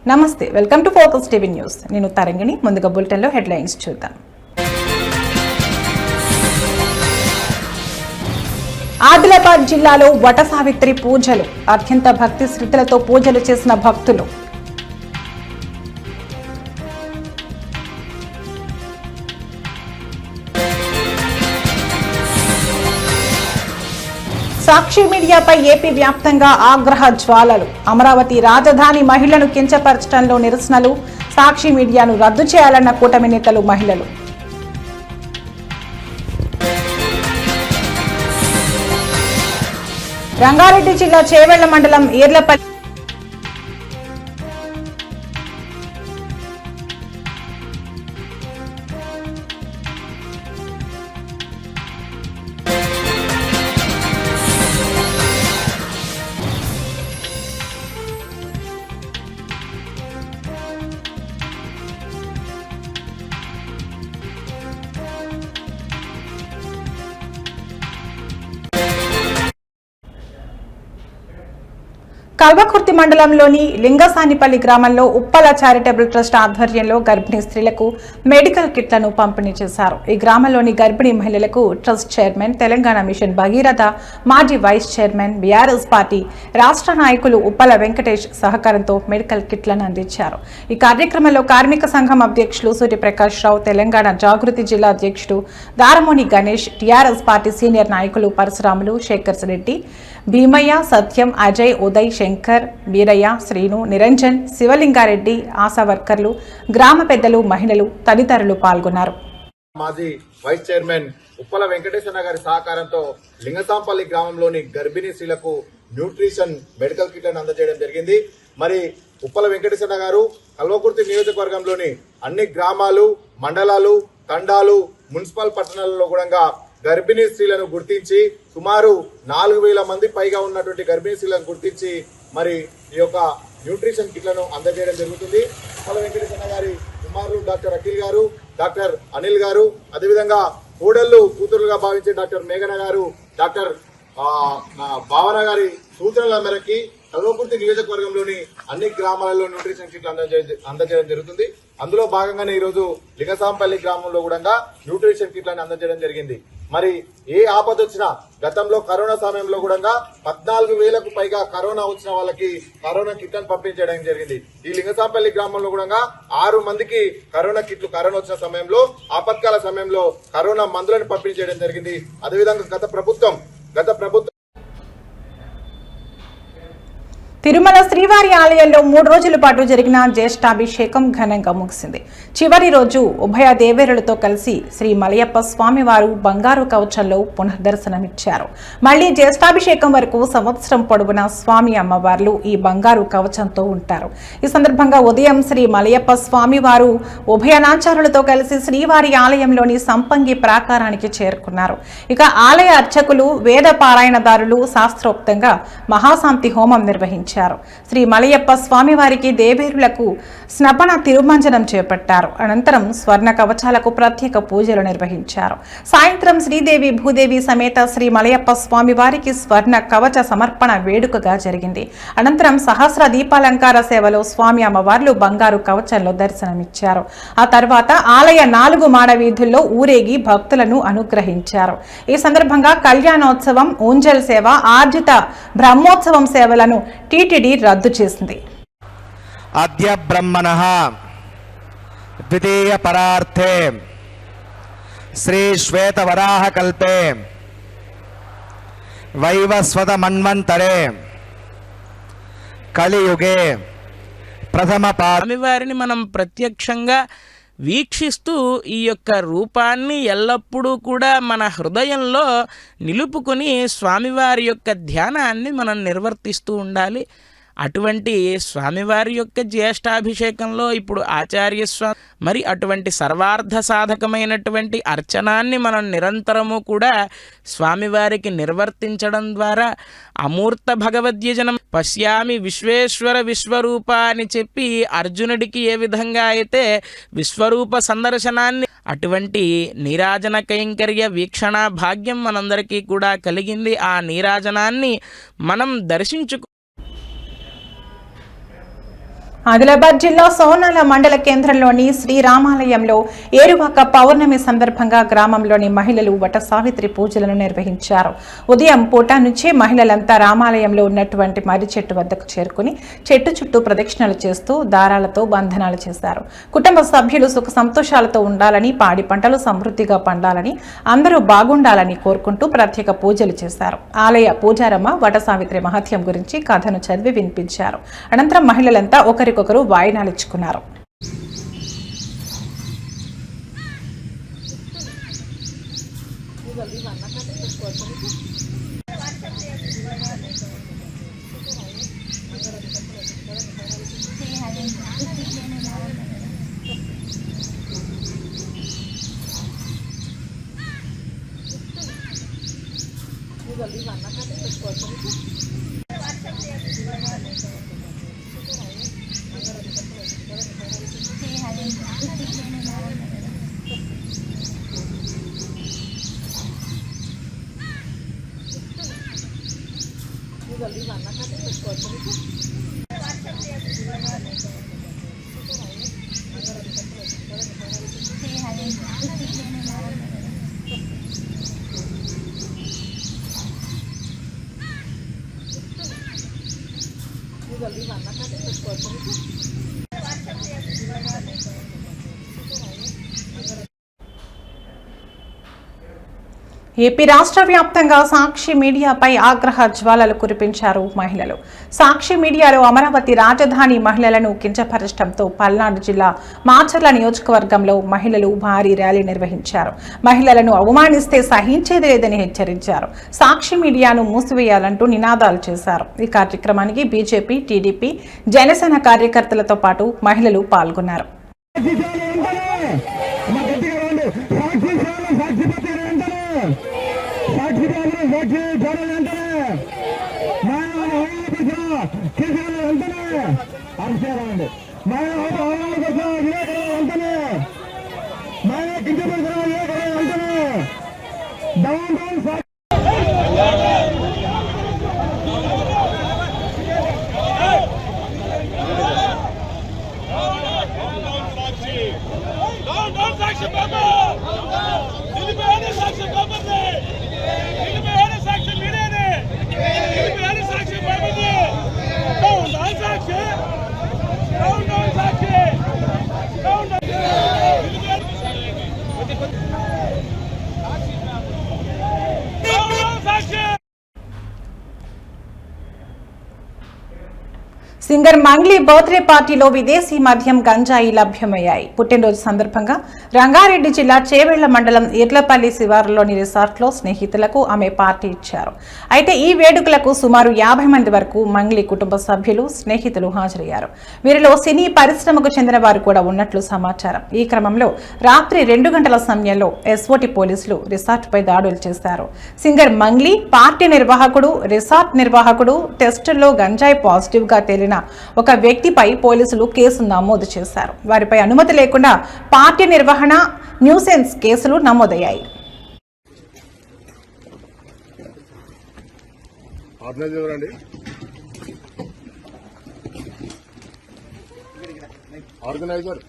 నమస్తే, welcome to focus TV news. నేను తరంగిణి. ముందుగా బులెటిన్లో హెడ్లైన్స్ చూద్దాం. ఆదిలాబాద్ జిల్లాలో వట సావిత్రి పూజలు. అత్యంత భక్తి శ్రద్ధలతో పూజలు చేసిన భక్తులు. సాక్షి మీడియాపై ఏపీ వ్యాప్తంగా ఆగ్రహ జ్వాలలు. అమరావతి రాజధాని మహిళను కించపరచడంలో నిరసనలు. సాక్షి మీడియాను రద్దు చేయాలన్న కూటమి నేతలు, మహిళలు. రంగారెడ్డి జిల్లా చేవెళ్ల మండలం ఈర్లపల్లి కల్వకుర్తి మండలంలోని లింగసానిపల్లి గ్రామంలో ఉప్పల చారిటబుల్ ట్రస్ట్ ఆధ్వర్యంలో గర్భిణీ స్త్రీలకు మెడికల్ కిట్లను పంపిణీ చేశారు. ఈ గ్రామంలోని గర్భిణీ మహిళలకు trust chairman, Telangana mission Bhagiratha మాజీ వైస్ చైర్మన్, బీఆర్ఎస్ పార్టీ రాష్ట్ర నాయకులు ఉప్పల వెంకటేష్ సహకారంతో మెడికల్ కిట్లను అందించారు. ఈ కార్యక్రమంలో కార్మిక సంఘం అధ్యక్షులు సూర్యప్రకాష్ రావు, తెలంగాణ జాగృతి జిల్లా అధ్యక్షుడు దారమోని గణేష్, టీఆర్ఎస్ పార్టీ సీనియర్ నాయకులు పరశురాములు, శేఖర్ రెడ్డి, భీమయ్య, సత్యం, అజయ్, ఉదయ్, శంకర్, వీరయ్య, శ్రీను, నిరంజన్, శివలింగారెడ్డి, ఆశా వర్కర్లు, గ్రామ పెద్దలు, మహిళలు తదితరులు పాల్గొన్నారు. మాజీ వైస్ చైర్మన్ ఉప్పల వెంకటేశ్వర గారి సహకారంతో లింగసాంపల్లి గ్రామంలోని గర్భిణీ స్త్రీలకు న్యూట్రిషన్ మెడికల్ కిట్లను అందజేయడం జరిగింది. మరి ఉప్పల వెంకటేశ్వర గారు కల్వకుర్తి నియోజకవర్గంలోని అన్ని గ్రామాలు, మండలాలు, తండాలు, మున్సిపల్ పట్టణాలలో కూడా గర్భిణీ స్త్రీలను గుర్తించి సుమారు 4,000 మంది పైగా ఉన్నటువంటి గర్భిణీ స్త్రీలను గుర్తించి మరి ఈ యొక్క న్యూట్రిషన్ కిట్లను అందజేయడం జరుగుతుంది. ఉప్పల వెంకటేశ్వర గారి కుమారులు డాక్టర్ అఖిల్ గారు, డాక్టర్ అనిల్ గారు, అదేవిధంగా కూడళ్లు కూతురుగా భావించే డాక్టర్ మేఘన గారు, డాక్టర్ భావన గారి సూచనల మేరకి కల్వకుర్తి నియోజకవర్గంలోని అన్ని గ్రామాలలో న్యూట్రిషన్ కిట్లు అందజేయడం జరుగుతుంది. అందులో భాగంగానే ఈరోజు లింగసాంపల్లి గ్రామంలో కూడా న్యూట్రిషన్ కిట్లను అందజేయడం జరిగింది. మరి ఏ ఆపద వచ్చినా గతంలో కరోనా సమయంలో కూడా 14,000కు పైగా కరోనా వచ్చిన వాళ్ళకి కరోనా కిట్లను పంపించడం జరిగింది. ఈ లింగసాంపల్లి గ్రామంలో కూడా 6 మందికి కరోనా వచ్చిన సమయంలో, ఆపత్కాల సమయంలో కరోనా మందులను పంపించడం జరిగింది. అదేవిధంగా గత ప్రభుత్వం తిరుమల శ్రీవారి ఆలయంలో 3 రోజుల పాటు జరిగిన జ్యేష్ఠాభిషేకం ఘనంగా ముగిసింది. చివరి రోజు ఉభయ దేవేరులతో కలిసి శ్రీ మలయప్ప స్వామివారు బంగారు కవచంలో పునర్దర్శనమిచ్చారు. మళ్లీ జ్యేష్ఠాభిషేకం వరకు సంవత్సరం పొడవునా స్వామి అమ్మవార్లు ఈ బంగారు కవచంతో ఉంటారు. ఈ సందర్భంగా ఉదయం శ్రీ మలయప్ప స్వామివారు ఉభయనాచారులతో కలిసి శ్రీవారి ఆలయంలోని సంపంగి ప్రాకారానికి చేరుకున్నారు. ఇక ఆలయ అర్చకులు, వేద పారాయణదారులు శాస్త్రోక్తంగా మహాశాంతి హోమం నిర్వహించారు. శ్రీ మలయప్ప స్వామివారికి దేవేరులకు స్నపన తిరుమంజనం చేపట్టారు. అనంతరం స్వర్ణ కవచాలకు ప్రత్యేక పూజలు నిర్వహించారు. సాయంత్రం శ్రీదేవి భూదేవి సమేత శ్రీ మలయప్ప స్వామివారికి స్వర్ణ కవచ సమర్పణ వేడుకగా జరిగింది. అనంతరం సహస్ర దీపాలంకార సేవలో స్వామి అమ్మవార్లు బంగారు కవచంలో దర్శనమిచ్చారు. ఆ తర్వాత ఆలయ 4 మాడ వీధుల్లో ఊరేగి భక్తులను అనుగ్రహించారు. ఈ సందర్భంగా కళ్యాణోత్సవం, ఊంజల్ సేవ, ఆర్జిత బ్రహ్మోత్సవం సేవలను టీటీడీ రద్దు చేసింది. అద్య బ్రహ్మణః ద్వితీయ పరార్థే శ్రీ శ్వేత వరాహ కల్పే వైవస్వత మన్వంతరే కలియుగే ప్రథమ స్వామివారిని మనం ప్రత్యక్షంగా వీక్షిస్తూ ఈ యొక్క రూపాన్ని ఎల్లప్పుడూ కూడా మన హృదయంలో నిలుపుకొని స్వామివారి యొక్క ధ్యానాన్ని మనం నిర్వర్తిస్తూ ఉండాలి. అటువంటి స్వామివారి యొక్క జ్యేష్ఠాభిషేకంలో ఇప్పుడు ఆచార్య స్వామి మరి అటువంటి సర్వార్థ సాధకమైనటువంటి అర్చనాన్ని మనం నిరంతరము కూడా స్వామివారికి నిర్వర్తించడం ద్వారా అమూర్త భగవద్యజనం పశ్యామి విశ్వేశ్వర విశ్వరూప అని చెప్పి అర్జునుడికి ఏ విధంగా అయితే విశ్వరూప సందర్శనాన్ని అటువంటి నీరాజన కైంకర్య వీక్షణ భాగ్యం మనందరికీ కూడా కలిగింది. ఆ నీరాజనాన్ని మనం దర్శించుకు ఆదిలాబాద్ జిల్లా సోనాల మండల కేంద్రంలోని శ్రీరామాలయంలో ఏరువాక పౌర్ణమి సందర్భంగా గ్రామంలోని మహిళలు వట సావిత్రి పూజలను నిర్వహించారు. ఉదయం పూట నుంచే మహిళలంతా రామాలయంలో ఉన్నటువంటి మర్రి చెట్టు వద్దకు చేరుకుని చెట్టు చుట్టూ ప్రదక్షిణలు చేస్తూ దారాలతో బంధనాలు చేశారు. కుటుంబ సభ్యులు సుఖ సంతోషాలతో ఉండాలని, పాడి పంటలు సమృద్ధిగా పండాలని, అందరూ బాగుండాలని కోరుకుంటూ ప్రత్యేక పూజలు చేశారు. ఆలయ పూజారమ్మ వట సావిత్రి మహత్యం గురించి కథను చదివి వినిపించారు. అనంతరం మహిళలంతా ఒకరికొకరు వాయినాలు ఇచ్చుకున్నారు. ఏపీ రాష్ట్ర వ్యాప్తంగా సాక్షి మీడియాపై ఆగ్రహ జ్వాలలు కురిపించారు మహిళలు. సాక్షి మీడియాలో అమరావతి రాజధాని మహిళలను కించపరచడంతో పల్నాడు జిల్లా మాచర్ల నియోజకవర్గంలో మహిళలు భారీ ర్యాలీ నిర్వహించారు. మహిళలను అవమానిస్తే సహించేది లేదని హెచ్చరించారు. సాక్షి మీడియాను మూసివేయాలంటూ నినాదాలు చేశారు. ఈ కార్యక్రమానికి బీజేపీ, టీడీపీ, జనసేన కార్యకర్తలతో పాటు మహిళలు పాల్గొన్నారు. సింగర్ మంగ్లీ బర్త్డే పార్టీలో విదేశీ మద్యం గంజాయి లభ్యమయ్యాయి. పుట్టినరోజు సందర్భంగా రంగారెడ్డి జిల్లా చేవెళ్ల మండలం ఇర్లపల్లి శివారులోని రిసార్ట్లో స్నేహితులకు ఆమె పార్టీ ఇచ్చారు. అయితే ఈ వేడుకలకు సుమారు 50 మంది వరకు మంగ్లీ కుటుంబ సభ్యులు, స్నేహితులు హాజరయ్యారు. వీరిలో సినీ పరిశ్రమకు చెందిన వారు కూడా ఉన్నట్లు సమాచారం. ఈ క్రమంలో రాత్రి 2 గంటల సమయంలో ఎస్ఓటి పోలీసులు రిసార్ట్పై దాడులు చేశారు. సింగర్ మంగ్లీ, పార్టీ నిర్వాహకుడు, రిసార్ట్ నిర్వాహకుడు టెస్టుల్లో గంజాయి పాజిటివ్ గా తేలిన ఒక వ్యక్తిపై పోలీసులు కేసు నమోదు చేశారు. వారిపై అనుమతి లేకుండా పార్టీ నిర్వహణ, న్యూసెన్స్ కేసులు నమోదయ్యాయి. ఆర్గనైజర్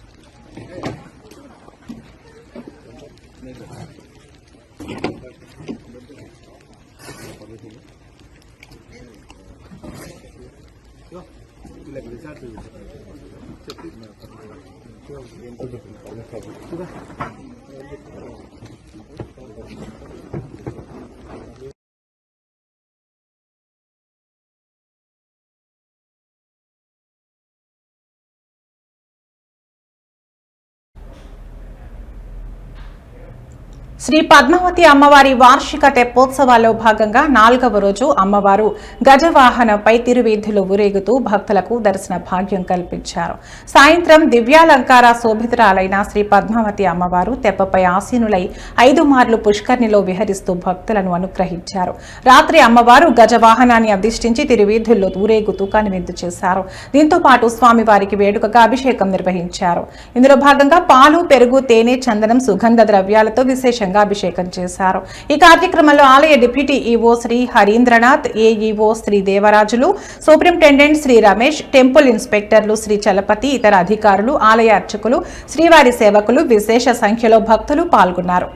శ్రీ పద్మావతి అమ్మవారి వార్షిక తెప్పోత్సవాల్లో భాగంగా 4వ రోజు అమ్మవారు గజవాహనంపై తిరువీధులు ఊరేగుతూ భక్తులకు దర్శన భాగ్యం కల్పించారు. సాయంత్రం దివ్యాలంకార శోభితురాలైన శ్రీ పద్మావతి అమ్మవారు తెప్పపై ఆసీనులై 5 మార్లు పుష్కర్ణిలో విహరిస్తూ భక్తులను అనుగ్రహించారు. రాత్రి అమ్మవారు గజవాహనాన్ని అధిష్ఠించి తిరువీధుల్లో ఊరేగుతూ కనువిందు చేశారు. దీంతో పాటు స్వామివారికి వేడుకగా అభిషేకం నిర్వహించారు. ఇందులో భాగంగా పాలు, పెరుగు, తేనె, చందనం, సుగంధ ద్రవ్యాలతో విశేషంగా గంగాభిషేకం చేశారు. ఈ కార్యక్రమంలో ఆలయ deputy EO Shri Harindranath, AEO Shri Devarajulu, superintendent Shri Ramesh, temple ఇన్స్పెక్టర్లు శ్రీ చలపతి, ఇతర అధికారులు, ఆలయ అర్చకులు, శ్రీవారి సేవకులు, విశేష సంఖ్యలో భక్తులు పాల్గొన్నారు.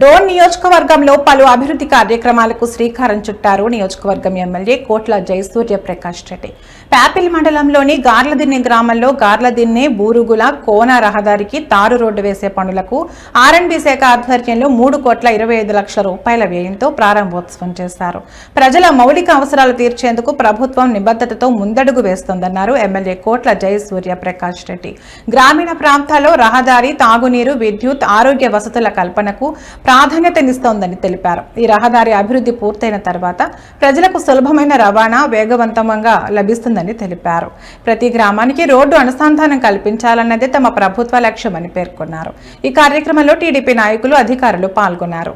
డోన్ నియోజకవర్గంలో పలు అభివృద్ధి కార్యక్రమాలకు శ్రీకారం చుట్టారు నియోజకవర్గం ఎమ్మెల్యే కోట్ల జయసూర్య ప్రకాష్ రెడ్డి. ప్యాపిల్ మండలంలోని గార్లదిన్నె గ్రామంలో గార్లదిన్నె బూరుగుల కోన రహదారికి తారు రోడ్డు వేసే పనులకు ఆర్ఎండ్బి శాఖ ఆధ్వర్యంలో 3,25,00,000 రూపాయల వ్యయంతో ప్రారంభోత్సవం చేశారు. ప్రజల మౌలిక అవసరాలు తీర్చేందుకు ప్రభుత్వం నిబద్ధతతో ముందడుగు వేస్తోందన్నారు ఎమ్మెల్యే కోట్ల జయసూర్య ప్రకాష్ రెడ్డి. గ్రామీణ ప్రాంతాల్లో రహదారి, తాగునీరు, విద్యుత్, ఆరోగ్య వసతుల కల్పనకు ప్రాధాన్యతనిస్తోందని తెలిపారు. ఈ రహదారి అభివృద్ధి పూర్తయిన తర్వాత ప్రజలకు సులభమైన రవాణా వేగవంతంగా లభిస్తుందని తెలిపారు. ప్రతి గ్రామానికి రోడ్డు అనుసంధానం కల్పించాలన్నదే తమ ప్రభుత్వ లక్ష్యమని పేర్కొన్నారు. ఈ కార్యక్రమంలో టీడీపీ నాయకులు, అధికారులు పాల్గొన్నారు.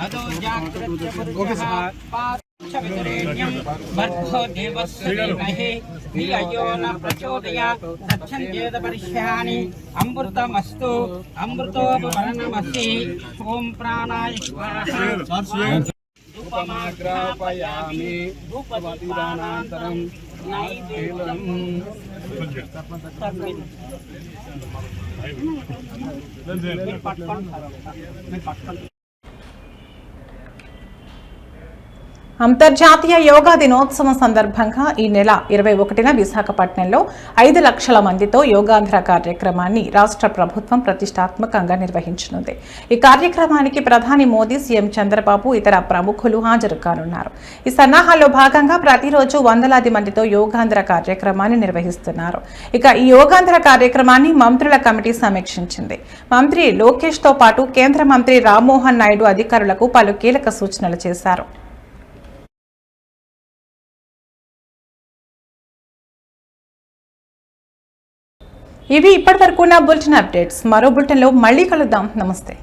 అదో జాగ్రత్త భర్గో దేవస్య ధీమహి ధియో న ప్రచోదయాత్ తచ్చందేద పరిష్యాని అమృతమస్తు అమృతోపవర్ణమసి ఓం ప్రాణాయ స్వాహా ధూపమాగ్రాపయామి ధూపదీపానంతరం నైవేద్యం అంతర్జాతీయ యోగా దినోత్సవం సందర్భంగా ఈ నెల 21న విశాఖపట్నంలో 5 లక్షల మందితో యోగాంధ్ర కార్యక్రమాన్ని రాష్ట్ర ప్రభుత్వం ప్రతిష్టాత్మకంగా నిర్వహించనుంది. ఈ కార్యక్రమానికి ప్రధాని మోదీ, సీఎం చంద్రబాబు, ఇతర ప్రముఖులు హాజరు కానున్నారు. ఈ సన్నాహాల్లో భాగంగా ప్రతిరోజు వందలాది మందితో యోగాంధ్ర కార్యక్రమాన్ని నిర్వహిస్తున్నారు. ఇక ఈ యోగాంధ్ర కార్యక్రమాన్ని మంత్రుల కమిటీ సమీక్షించింది. మంత్రి లోకేష్ తో పాటు కేంద్ర మంత్రి రామ్మోహన్ నాయుడు అధికారులకు పలు కీలక సూచనలు చేశారు. ఇవి ఇప్పటివరకు నా బులెటిన్ అప్డేట్స్. మరో బులెటిన్లో మళ్ళీ కలుద్దాం. నమస్తే.